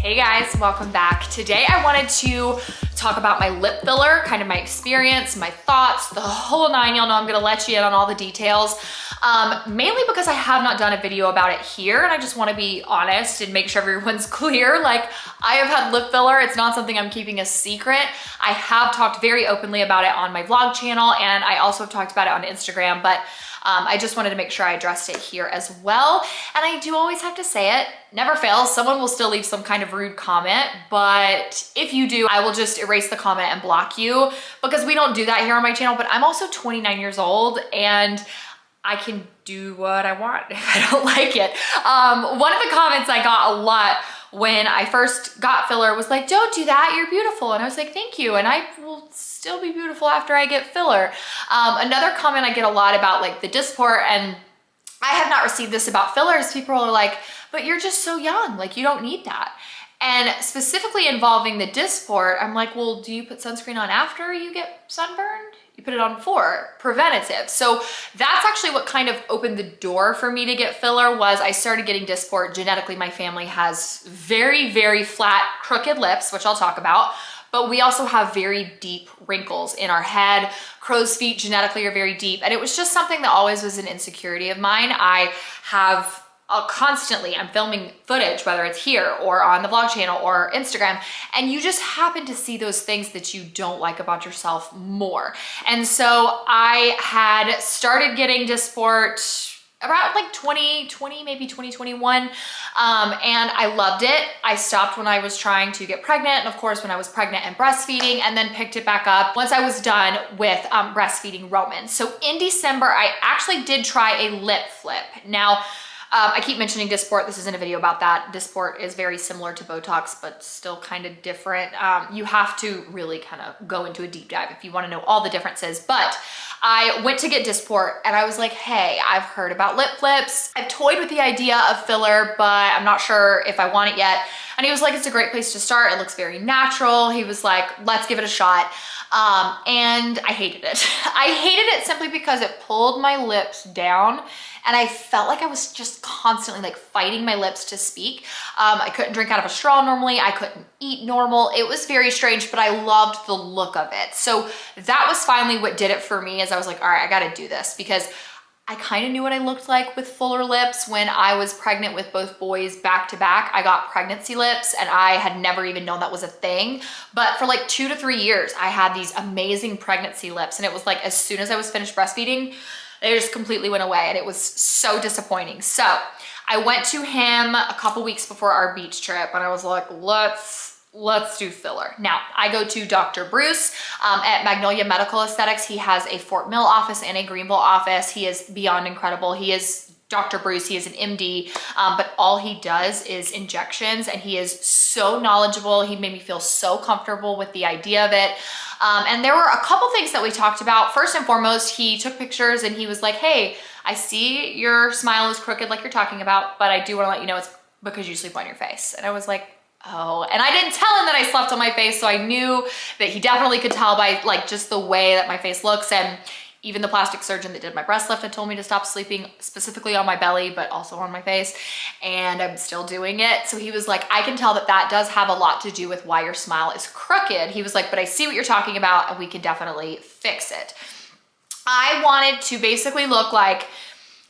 Hey guys, welcome back. Today I wanted to talk about my lip filler, kind of my experience, my thoughts, the whole nine. Y'all know I'm gonna let you in on all the details. Mainly because I have not done a video about it here and I just wanna be honest and make sure everyone's clear. Like, I have had lip filler. It's not something I'm keeping a secret. I have talked very openly about it on my vlog channel and I also have talked about it on Instagram, but I just wanted to make sure I addressed it here as well. And I do always have to say it, never fails. Someone will still leave some kind of rude comment, but if you do, I will just erase the comment and block you because we don't do that here on my channel. But I'm also 29 years old and I can do what I want if I don't like it. One of the comments I got a lot when I first got filler was like, don't do that, you're beautiful. And I was like, thank you. And I will still be beautiful after I get filler. Another comment I get a lot about like the dysport, and I have not received this about fillers. People are like, but you're just so young, like you don't need that. And specifically involving the dysport, I'm like, well, do you put sunscreen on after you get sunburned? You put it on before, preventative. So that's actually what kind of opened the door for me to get filler. Was I started getting dysport. Genetically, my family has very, very flat, crooked lips, which I'll talk about. But we also have very deep wrinkles in our head. Crow's feet genetically are very deep. And it was just something that always was an insecurity of mine. I have constantly, I'm filming footage, whether it's here or on the vlog channel or Instagram, and you just happen to see those things that you don't like about yourself more. And so I had started getting dysport around like 2020, maybe 2021. And I loved it. I stopped when I was trying to get pregnant. And of course, when I was pregnant and breastfeeding, and then picked it back up once I was done with breastfeeding Roman. So in December, I actually did try a lip flip. Now, I keep mentioning dysport. This isn't a video about that. Dysport is very similar to Botox, but still kind of different. You have to really kind of go into a deep dive if you want to know all the differences. But I went to get dysport and I was like, hey, I've heard about lip flips. I've toyed with the idea of filler, but I'm not sure if I want it yet. And he was like, it's a great place to start. It looks very natural. He was like, let's give it a shot. And I hated it. I hated it simply because it pulled my lips down and I felt like I was just constantly like fighting my lips to speak. I couldn't drink out of a straw normally. I couldn't eat normal. It was very strange, but I loved the look of it. So that was finally what did it for me, as I was like, all right, I gotta do this, because I kind of knew what I looked like with fuller lips when I was pregnant with both boys back to back. I got pregnancy lips and I had never even known that was a thing. But for like 2 to 3 years, I had these amazing pregnancy lips. And it was like, as soon as I was finished breastfeeding, they just completely went away and it was so disappointing. So I went to him a couple weeks before our beach trip and I was like, let's do filler. Now, I go to Dr. Bruce at Magnolia Medical Aesthetics. He has a Fort Mill office and a Greenville office. He is beyond incredible. He is Dr. Bruce, he is an MD, but all he does is injections and he is so knowledgeable. He made me feel so comfortable with the idea of it. And there were a couple things that we talked about. First and foremost, he took pictures and he was like, hey, I see your smile is crooked like you're talking about, but I do want to let you know it's because you sleep on your face. And I was like, oh, and I didn't tell him that I slept on my face, so I knew that he definitely could tell by like just the way that my face looks. And even the plastic surgeon that did my breast lift had told me to stop sleeping specifically on my belly, but also on my face, and I'm still doing it. So he was like, I can tell that that does have a lot to do with why your smile is crooked. He was like, but I see what you're talking about and we can definitely fix it. I wanted to basically look like,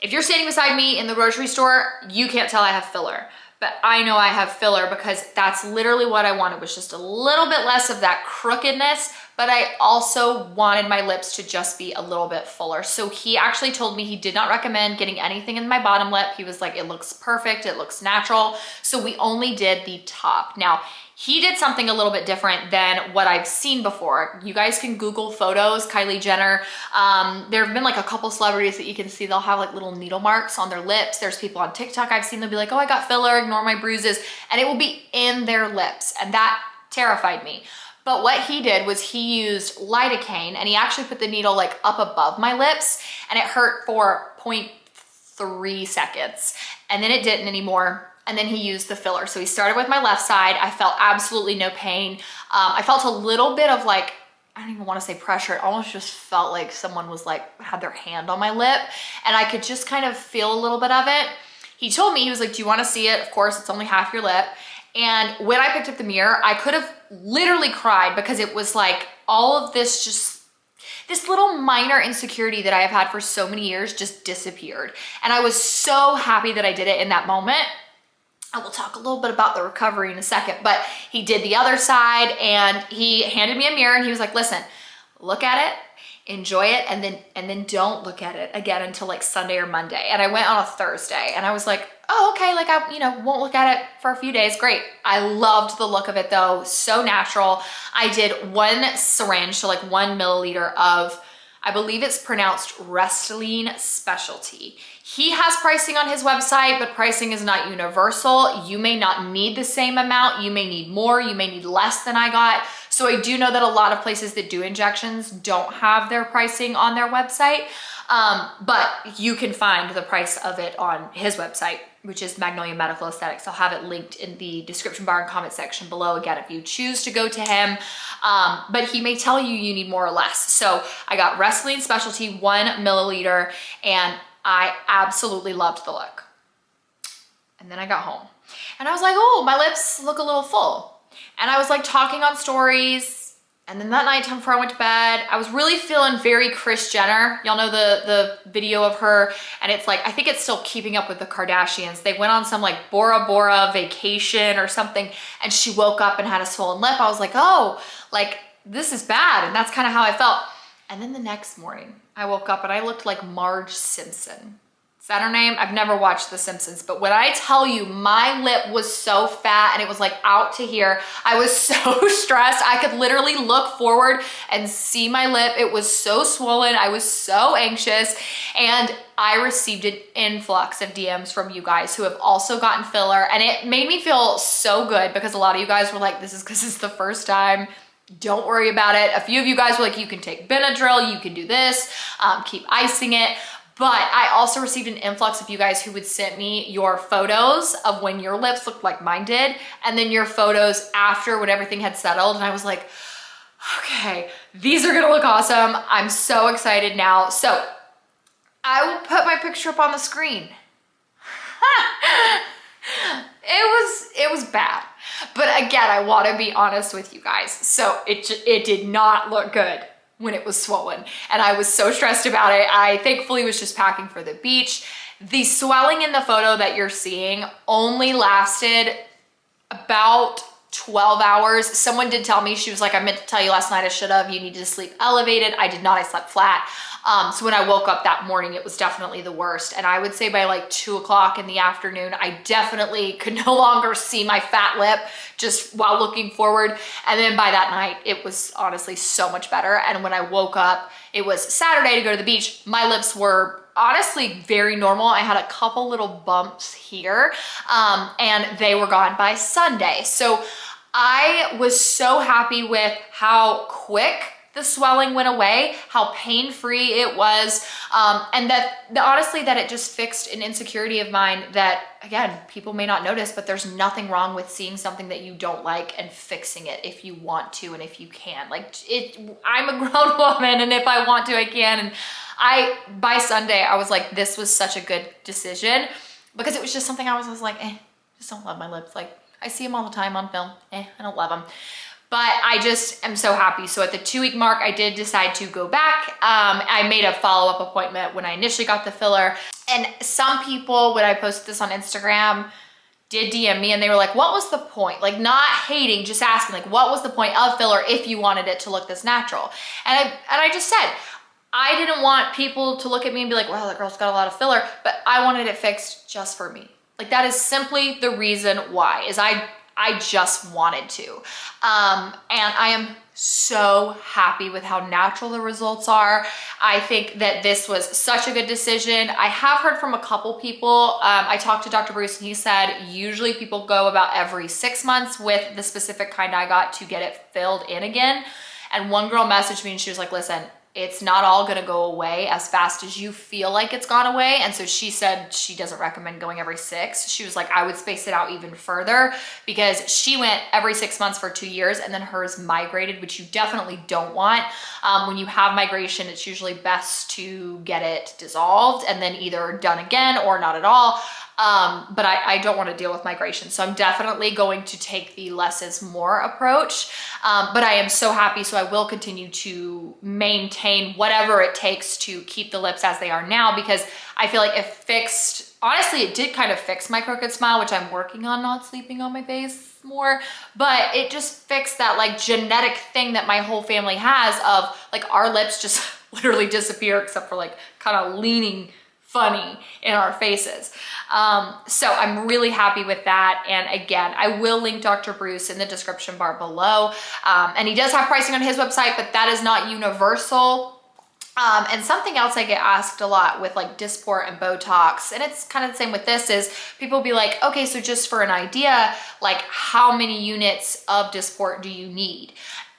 if you're standing beside me in the grocery store, you can't tell I have filler. But I know I have filler because that's literally what I wanted, was just a little bit less of that crookedness, but I also wanted my lips to just be a little bit fuller. So he actually told me he did not recommend getting anything in my bottom lip. He was like, it looks perfect, it looks natural. So we only did the top. Now, he did something a little bit different than what I've seen before. You guys can Google photos, Kylie Jenner. There have been like a couple celebrities that you can see, they'll have like little needle marks on their lips. There's people on TikTok I've seen, they'll be like, oh, I got filler, ignore my bruises. And it will be in their lips. And that terrified me. But what he did was he used lidocaine and he actually put the needle like up above my lips and it hurt for 0.3 seconds. And then it didn't anymore. And then he used the filler. So he started with my left side. I felt absolutely no pain. I felt a little bit of like, I don't even want to say pressure. It almost just felt like someone was like, had their hand on my lip and I could just kind of feel a little bit of it. He told me, he was like, do you want to see it? Of course, it's only half your lip. And when I picked up the mirror, I could have literally cried because it was like all of this this little minor insecurity that I have had for so many years just disappeared. And I was so happy that I did it in that moment. I will talk a little bit about the recovery in a second, but he did the other side and he handed me a mirror and he was like, listen, look at it, enjoy it, and then don't look at it again until like Sunday or Monday. And I went on a Thursday and I was like, oh, okay, like I, won't look at it for a few days. Great. I loved the look of it though. So natural. I did 1 syringe, so like 1 milliliter of, I believe it's pronounced Restylane Specialty. He has pricing on his website, but pricing is not universal. You may not need the same amount. You may need more, you may need less than I got. So I do know that a lot of places that do injections don't have their pricing on their website, but you can find the price of it on his website, which is Magnolia Medical Aesthetics. I'll have it linked in the description bar and comment section below again if you choose to go to him, but he may tell you you need more or less. So I got Restylane Specialty 1 milliliter and I absolutely loved the look. And then I got home and I was like, oh, my lips look a little full. And I was like talking on stories. And then that night before I went to bed, I was really feeling very Kris Jenner. Y'all know the video of her. And it's like, I think it's still Keeping Up with the Kardashians. They went on some like Bora Bora vacation or something. And she woke up and had a swollen lip. I was like, oh, like this is bad. And that's kind of how I felt. And then the next morning I woke up and I looked like Marge Simpson. Is that her name? I've never watched The Simpsons, but when I tell you my lip was so fat and it was like out to here, I was so stressed. I could literally look forward and see my lip. It was so swollen. I was so anxious. And I received an influx of DMs from you guys who have also gotten filler. And it made me feel so good because a lot of you guys were like, this is because it's the first time. Don't worry about it. A few of you guys were like, you can take Benadryl, you can do this, keep icing it. But I also received an influx of you guys who would send me your photos of when your lips looked like mine did, and then your photos after when everything had settled. And I was like, okay, these are gonna look awesome. I'm so excited now. So I will put my picture up on the screen. It was bad. But again, I wanna be honest with you guys. So it did not look good when it was swollen. And I was so stressed about it. I thankfully was just packing for the beach. The swelling in the photo that you're seeing only lasted about 12 hours. Someone did tell me, she was like, I meant to tell you last night, I should have, you need to sleep elevated. I did not, I slept flat. So when I woke up that morning, it was definitely the worst. And I would say by like 2 o'clock in the afternoon, I definitely could no longer see my fat lip just while looking forward. And then by that night, it was honestly so much better. And when I woke up, it was Saturday to go to the beach. My lips were honestly very normal. I had a couple little bumps here, and they were gone by Sunday. So I was so happy with how quick the swelling went away, how pain-free it was, and that honestly that it just fixed an insecurity of mine that, again, people may not notice, but there's nothing wrong with seeing something that you don't like and fixing it if you want to and if you can. Like I'm a grown woman, and if I want to, I can. And by Sunday, I was like, this was such a good decision because it was just something I was like, just don't love my lips. Like I see them all the time on film. I don't love them. But I just am so happy. So at the 2-week mark, I did decide to go back. I made a follow-up appointment when I initially got the filler. And some people, when I posted this on Instagram, did DM me and they were like, what was the point? Like not hating, just asking like, what was the point of filler if you wanted it to look this natural? And I just said, I didn't want people to look at me and be like, wow, that girl's got a lot of filler, but I wanted it fixed just for me. Like that is simply the reason why, is I just wanted to. And I am so happy with how natural the results are. I think that this was such a good decision. I have heard from a couple people. I talked to Dr. Bruce and he said, usually people go about every 6 months with the specific kind I got to get it filled in again. And one girl messaged me and she was like, listen, it's not all gonna go away as fast as you feel like it's gone away. And so she said she doesn't recommend going every 6. She was like, I would space it out even further because she went every 6 months for 2 years and then hers migrated, which you definitely don't want. When you have migration, it's usually best to get it dissolved and then either done again or not at all. but I don't want to deal with migration. So I'm definitely going to take the less is more approach. But I am so happy. So I will continue to maintain whatever it takes to keep the lips as they are now, because I feel like it fixed, honestly, it did kind of fix my crooked smile, which I'm working on not sleeping on my face more, but it just fixed that like genetic thing that my whole family has of like our lips just literally disappear except for like kind of leaning funny in our faces. So I'm really happy with that. And again, I will link Dr. Bruce in the description bar below. And he does have pricing on his website, but that is not universal. And something else I get asked a lot with like dysport and Botox, and it's kind of the same with this, is people will be like, okay, so just for an idea, like how many units of dysport do you need?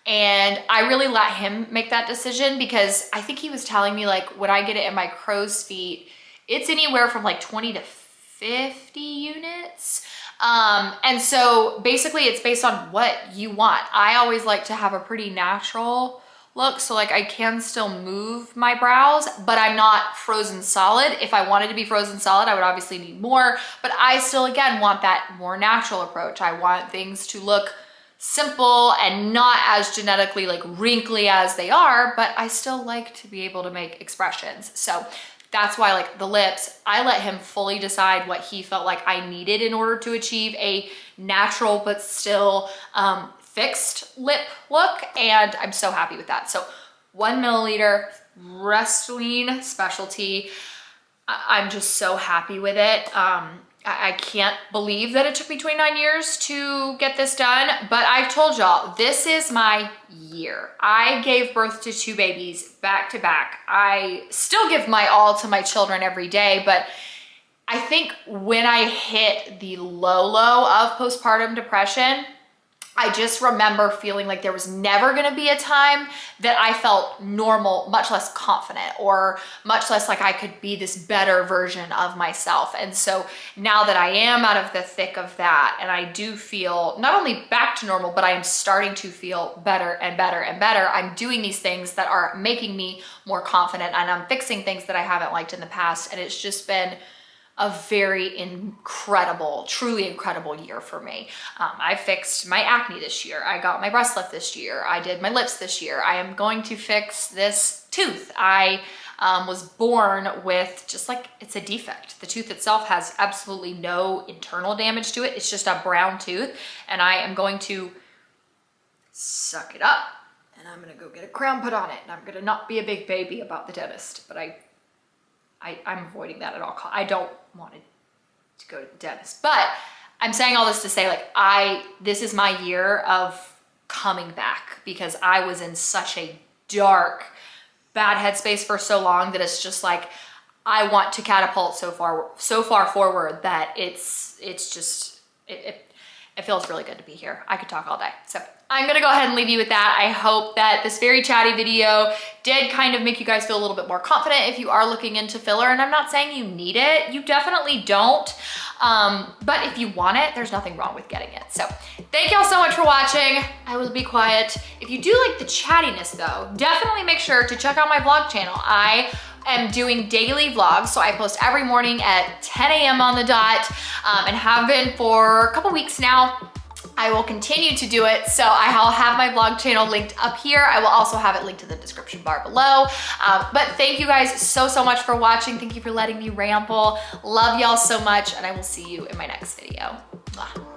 And I really let him make that decision, because I think he was telling me like when I get it in my crow's feet, it's anywhere from like 20 to 50 units. And so basically it's based on what you want. I always like to have a pretty natural look. So like I can still move my brows, but I'm not frozen solid. If I wanted to be frozen solid, I would obviously need more, but I still, again, want that more natural approach. I want things to look simple and not as genetically like wrinkly as they are, but I still like to be able to make expressions. So that's why like the lips, I let him fully decide what he felt like I needed in order to achieve a natural, but still, fixed lip look, and I'm so happy with that. So 1 milliliter Restylane Specialty. I'm just so happy with it. I can't believe that it took me 29 years to get this done, but I've told y'all, this is my year. I gave birth to 2 babies back to back. I still give my all to my children every day, but I think when I hit the low of postpartum depression, I just remember feeling like there was never gonna be a time that I felt normal, much less confident, or much less like I could be this better version of myself. And so now that I am out of the thick of that, and I do feel not only back to normal, but I am starting to feel better and better and better. I'm doing these things that are making me more confident, and I'm fixing things that I haven't liked in the past. And it's just been a very incredible, truly incredible year for me. I fixed my acne this year. I got my breast lift this year. I did my lips this year. I am going to fix this tooth. I was born with just like, it's a defect. The tooth itself has absolutely no internal damage to it. It's just a brown tooth, and I am going to suck it up, and I'm gonna go get a crown put on it, and I'm gonna not be a big baby about the dentist, but I'm avoiding that at all costs. I don't want to go to the dentist, but I'm saying all this to say, like, this is my year of coming back, because I was in such a dark, bad headspace for so long that it's just like, I want to catapult so far forward that it feels really good to be here. I could talk all day. So I'm gonna go ahead and leave you with that. I hope that this very chatty video did kind of make you guys feel a little bit more confident if you are looking into filler. And I'm not saying you need it. You definitely don't. But if you want it, there's nothing wrong with getting it. So thank y'all so much for watching. I will be quiet. If you do like the chattiness though, definitely make sure to check out my vlog channel. I am doing daily vlogs, so I post every morning at 10 a.m. on the dot, and have been for a couple weeks now. I will continue to do it, so I'll have my vlog channel linked up here. I will also have it linked in the description bar below. But thank you guys so much for watching. Thank you for letting me ramble. Love y'all so much, and I will see you in my next video. Mwah.